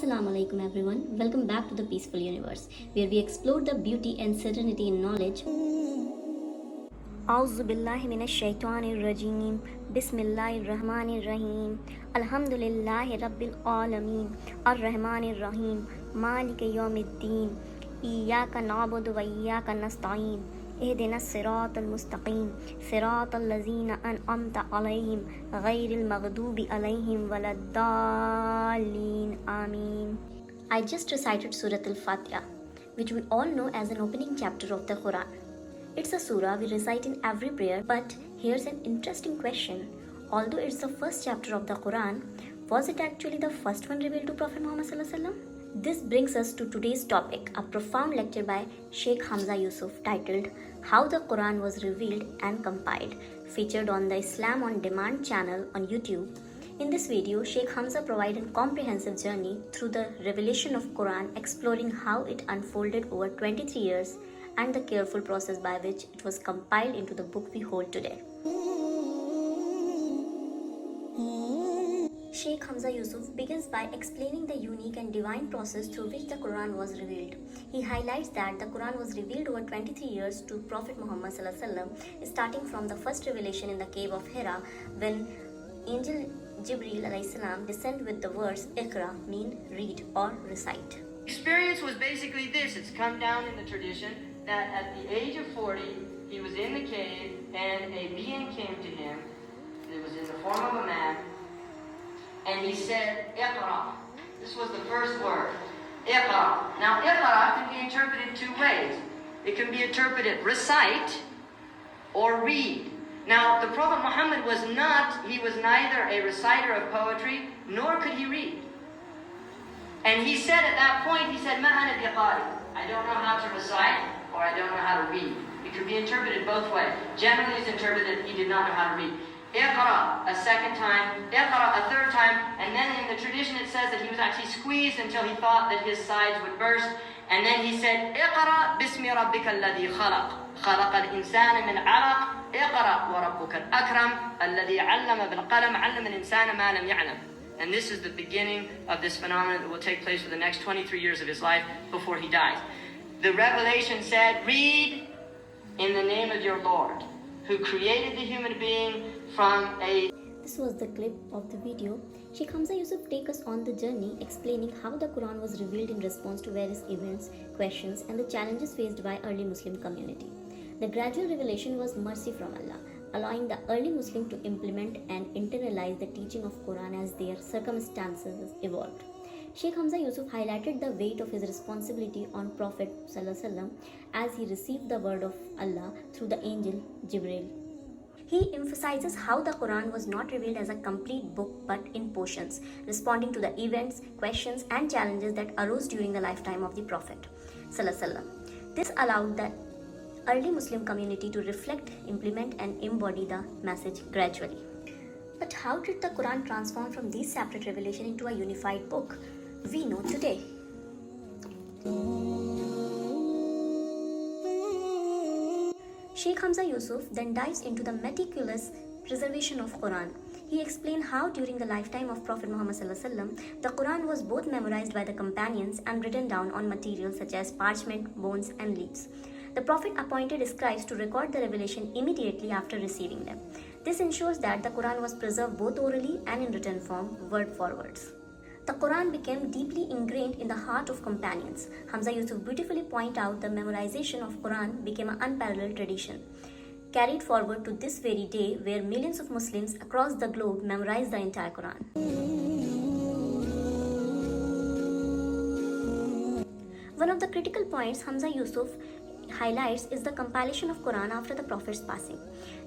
Assalamu alaikum everyone. Welcome back to the Peaceful Universe, where we explore the beauty and serenity in knowledge. A'udhu billahi minash shaitanir rajeem. Bismillahir rahmanir rahim. Alhamdulillahi rabbil alamin. Ar-rahmanir rahim. Maliki yawmiddin. Iyyaka na'budu wa iyyaka nasta'in. اهدنا الصراط المستقيم صراط الذين أنعمت عليهم غير المغضوب عليهم ولا الضالين آمين. I just recited Surah Al-Fatiha, which we all know as an opening chapter of the Qur'an. It's a surah we recite in every prayer, but here's an interesting question. Although it's the first chapter of the Qur'an, was it actually the first one revealed to Prophet Muhammad sallallahu alaihi wasallam? This brings us to today's topic, a profound lecture by Sheikh Hamza Yusuf titled How the Quran Was Revealed and Compiled, featured on the Islam on Demand channel on YouTube. In this video, Sheikh Hamza provided a comprehensive journey through the revelation of Quran, exploring how it unfolded over 23 years and the careful process by which it was compiled into the book we hold today. Sheikh Hamza Yusuf begins by explaining the unique and divine process through which the Quran was revealed. He highlights that the Quran was revealed over 23 years to Prophet Muhammad starting from the first revelation in the Cave of Hira, when Angel Jibreel descended with the words Iqra, mean read or recite. Experience was basically this. It's come down in the tradition that at the age of 40, he was in the cave and a being came to him. It was in the form of a man. And he said, Iqra. This was the first word. Iqra. Now, Iqra can be interpreted two ways. It can be interpreted recite or read. Now, the Prophet Muhammad was neither a reciter of poetry, nor could he read. And he said at that point, he said, Ma ana biqari. I don't know how to recite, or I don't know how to read. It could be interpreted both ways. Generally, it's interpreted he did not know how to read. Iqra a second time, Iqra a third time, and then in the tradition it says that he was actually squeezed until he thought that his sides would burst, and then he said, Iqra bismi rabbika alladhi khalaq, khalaqa al-insana min alaq, Iqra wa rabbuka al-akram, alladhi allama bil-qalam, allama al-insana ma lam ya'lam. And this is the beginning of this phenomenon that will take place for the next 23 years of his life before he dies. The revelation said, read in the name of your Lord, who created the human being from a... This was the clip of the video. Sheikh Hamza Yusuf takes us on the journey explaining how the Quran was revealed in response to various events, questions and the challenges faced by early Muslim community. The gradual revelation was mercy from Allah, allowing the early Muslim to implement and internalize the teaching of Quran as their circumstances evolved. Sheikh Hamza Yusuf highlighted the weight of his responsibility on Prophet ﷺ as he received the word of Allah through the angel Jibreel. He emphasizes how the Quran was not revealed as a complete book but in portions, responding to the events, questions and challenges that arose during the lifetime of the Prophet ﷺ. This allowed the early Muslim community to reflect, implement and embody the message gradually. But how did the Quran transform from these separate revelations into a unified book we know today? Sheikh Hamza Yusuf then dives into the meticulous preservation of Quran. He explained how during the lifetime of Prophet Muhammad the Quran was both memorized by the companions and written down on materials such as parchment, bones and leaves. The Prophet appointed scribes to record the revelation immediately after receiving them. This ensures that the Quran was preserved both orally and in written form, word for words. The Quran became deeply ingrained in the heart of companions. Hamza Yusuf beautifully points out the memorization of Quran became an unparalleled tradition, carried forward to this very day where millions of Muslims across the globe memorize the entire Quran. One of the critical points Hamza Yusuf highlights is the compilation of Quran after the Prophet's passing.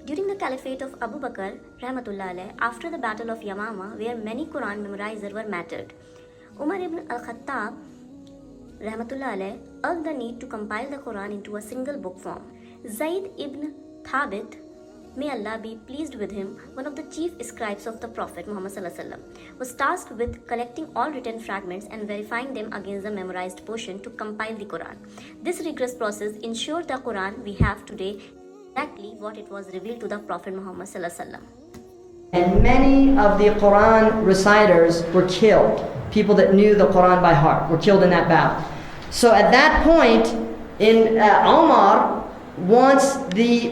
During the Caliphate of Abu Bakr, after the Battle of Yamama, where many Quran memorizers were martyred, Umar ibn al-Khattab urged the need to compile the Quran into a single book form. Zayd ibn Thabit, may Allah be pleased with him, one of the chief scribes of the Prophet Muhammad was tasked with collecting all written fragments and verifying them against the memorized portion to compile the Quran. This rigorous process ensured the Quran we have today exactly what it was revealed to the Prophet Muhammad. And many of the Quran reciters were killed. people that knew the Qur'an by heart were killed in that battle. So at that point, Omar wants the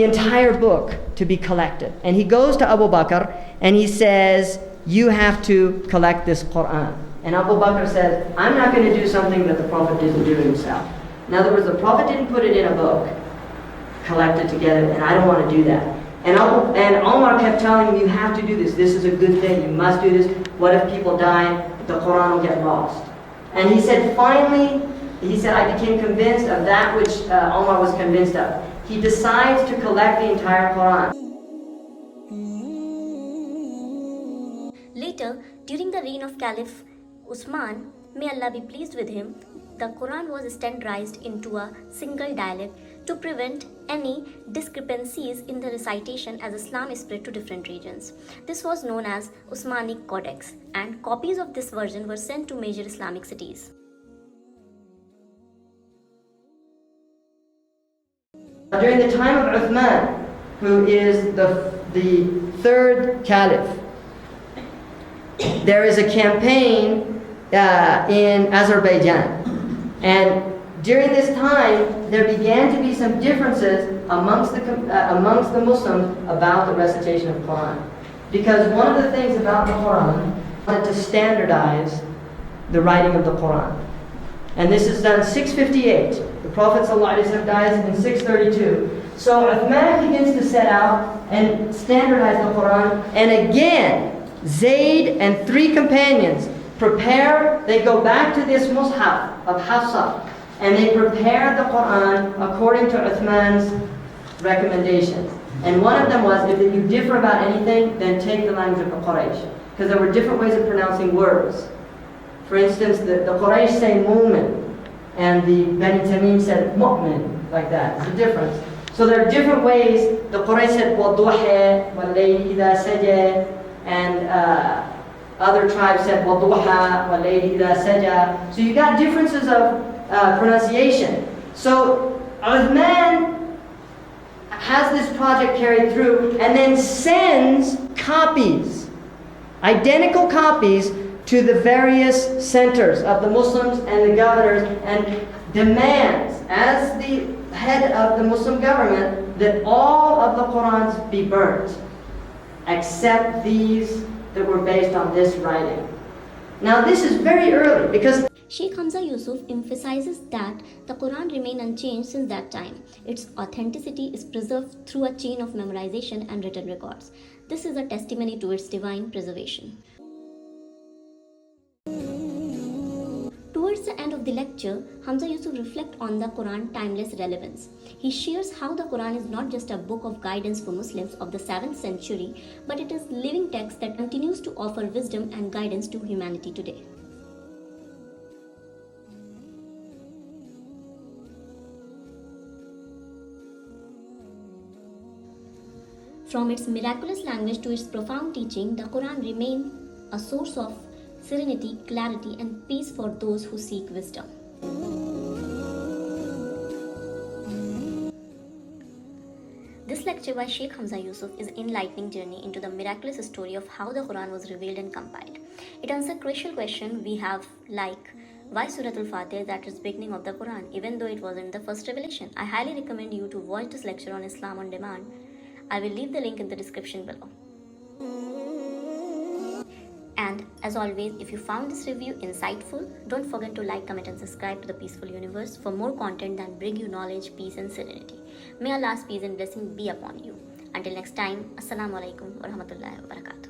entire book to be collected. And he goes to Abu Bakr and he says, you have to collect this Qur'an. And Abu Bakr says, I'm not going to do something that the Prophet didn't do himself. In other words, the Prophet didn't put it in a book, collect it together, and I don't want to do that. And Omar kept telling him, you have to do this. This is a good thing. You must do this. What if people die? The Qur'an will get lost. And he said, finally, I became convinced of that which Omar was convinced of. He decides to collect the entire Qur'an. Later, during the reign of Caliph Uthman, may Allah be pleased with him, the Quran was standardized into a single dialect to prevent any discrepancies in the recitation as Islam is spread to different regions. This was known as Usmanic Codex, and copies of this version were sent to major Islamic cities. During the time of Uthman, who is the third Caliph, there is a campaign in Azerbaijan. And during this time, there began to be some differences amongst the Muslims about the recitation of Qur'an. Because one of the things about the Qur'an was to standardize the writing of the Qur'an. And this is done 658. The Prophet ﷺ dies in 632. So Uthman begins to set out and standardize the Qur'an. And again, Zayd and 3 companions prepare, they go back to this mushaf of Hafsa, and they prepare the Qur'an according to Uthman's recommendations. And one of them was, if you differ about anything, then take the language of the Quraysh. Because there were different ways of pronouncing words. For instance, the Quraysh say mu'min, and the Bani Tamim said mu'min, like that. There's a difference. So there are different ways. The Quraysh said وَالضُّحَى وَاللَّيْلِ إِذَا سَجَى, and other tribes said وَالضُّحَى وَاللَّيْلِ إِذَا سَجَى. So you got differences of pronunciation. So Uthman has this project carried through and then sends copies, identical copies, to the various centers of the Muslims and the governors, and demands, as the head of the Muslim government, that all of the Qur'ans be burnt, except these that were based on this writing. Now this is very early, because Sheikh Hamza Yusuf emphasizes that the Quran remained unchanged since that time. Its authenticity is preserved through a chain of memorization and written records. This is a testimony to its divine preservation. Towards the end of the lecture, Hamza Yusuf reflects on the Quran timeless relevance. He shares how the Quran is not just a book of guidance for Muslims of the 7th century, but it is a living text that continues to offer wisdom and guidance to humanity today. From its miraculous language to its profound teaching, the Quran remains a source of serenity, clarity, and peace for those who seek wisdom. This lecture by Sheikh Hamza Yusuf is an enlightening journey into the miraculous story of how the Quran was revealed and compiled. It answers a crucial question we have, like, why Surah Al-Fatiha is at its beginning of the Quran, even though it wasn't the first revelation? I highly recommend you to watch this lecture on Islam on Demand. I will leave the link in the description below. And as always, if you found this review insightful, don't forget to like, comment and subscribe to the Peaceful Universe for more content that bring you knowledge, peace and serenity. May Allah's peace and blessing be upon you. Until next time, Assalamu alaikum wa rahmatullahi wa barakatuh.